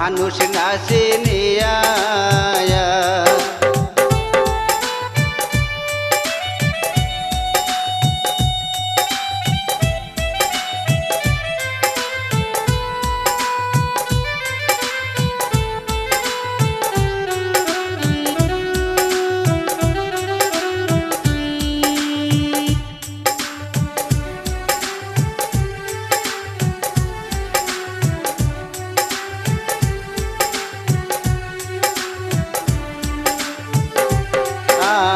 মানুষ নাচে নিয়া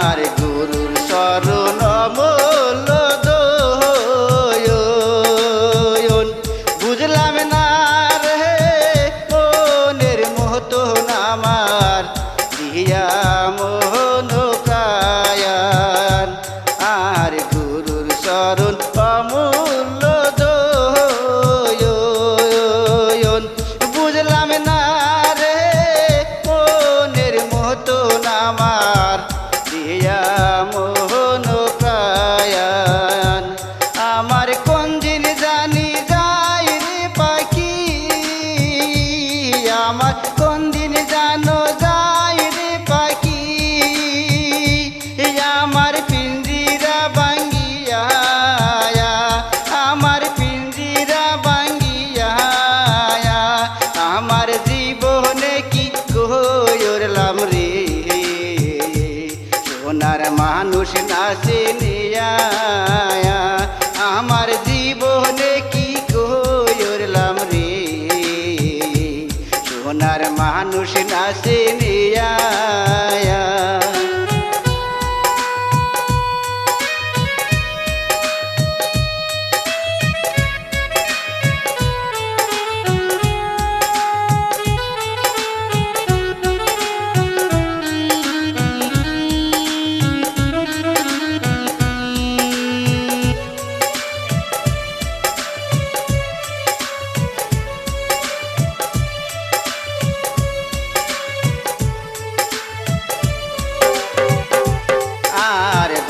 আর গুরুর শরণ মূল দয়ন বুঝলাম না রে মনের মতন আমার দিয়া মোহন কায়ান আর গুরুর শরণ অমূল্য দয়ন বুঝলাম না রে মনের মতন আমার মোহন কায়ান আমার কোন দিন জানি যাই রে পাখি আমার কোন দিন জানো যাই রে পাখি আমার পিঞ্জিরা ভাঙ্গিয়া আমার পিঞ্জিরা ভাঙ্গিয়া আমার জীবনে কি করলাম রে সোনার মানুষ নাচে নিয়া আমার জীবনে কি করলাম রে সোনার মানুষ নাচে নিয়া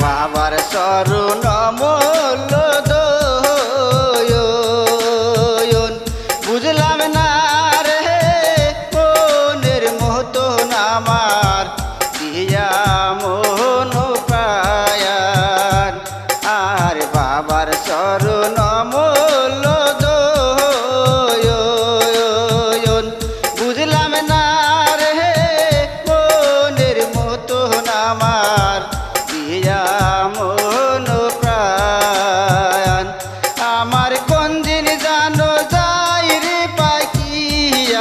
বাবার শরণ মূল দয়ন বুঝলাম না রে মনের মতন আমার দিয়া মোহন কায়ান আর বাবার শরণ মূল দয়ন বুঝলাম না রে মনের মতন আমার মন প্রাণ আমার কোন দিন জানো যাই রে পাখি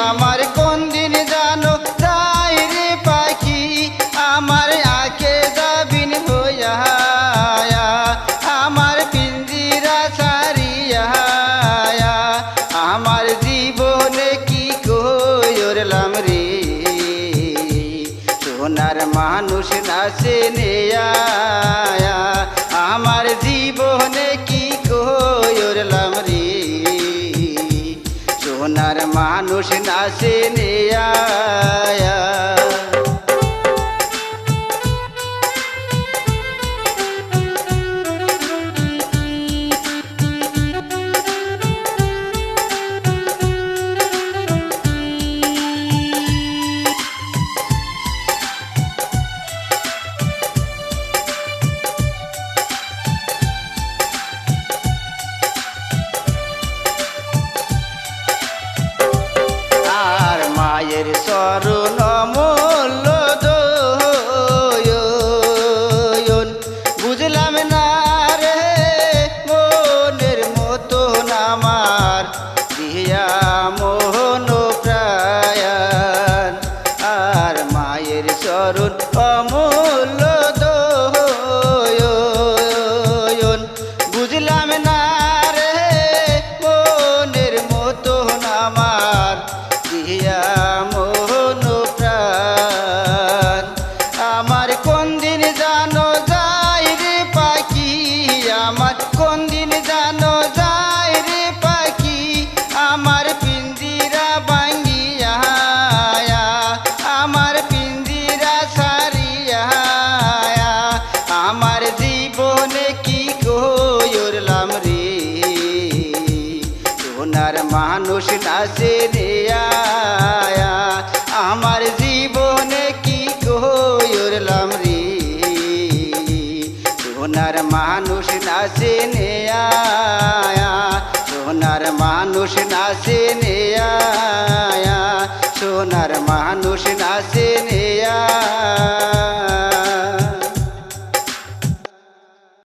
আমার কোন দিন জানো যাই রে পাখি আমার আঁকে যাবিন হইয়া আমার পিঞ্জিরা সারিয়া আমার জীবনে কি করলাম রে সোনার মানুষ নাচে নেয়া আমার জীবনে কি করলাম রে সোনার মানুষ নাচে নেয়া মায়ের শরণ মূল দয়ন বুঝলাম না রে মনের মতন আমার দিয়া মোহন প্রায়ান আর মায়ের শরণ অমূল্য দয়ন বুঝলাম না রে মনের মতন আমার দিয়া মোহন প্রাণ আমার কোন দিন জানো যাই রে পাখি আমার কোন দিন জানো যাই রে পাখি আমার পিঞ্জিরা ভাঙ্গিয়া আমার পিঞ্জিরা সারিয়া আমার জীবনে কি করলাম রে সোনার মানুষ নাচে রে মানুষ নাচে নেয়া, সোনার মানুষ নাচে নেয়া, সোনার মানুষ নাচে নেয়া।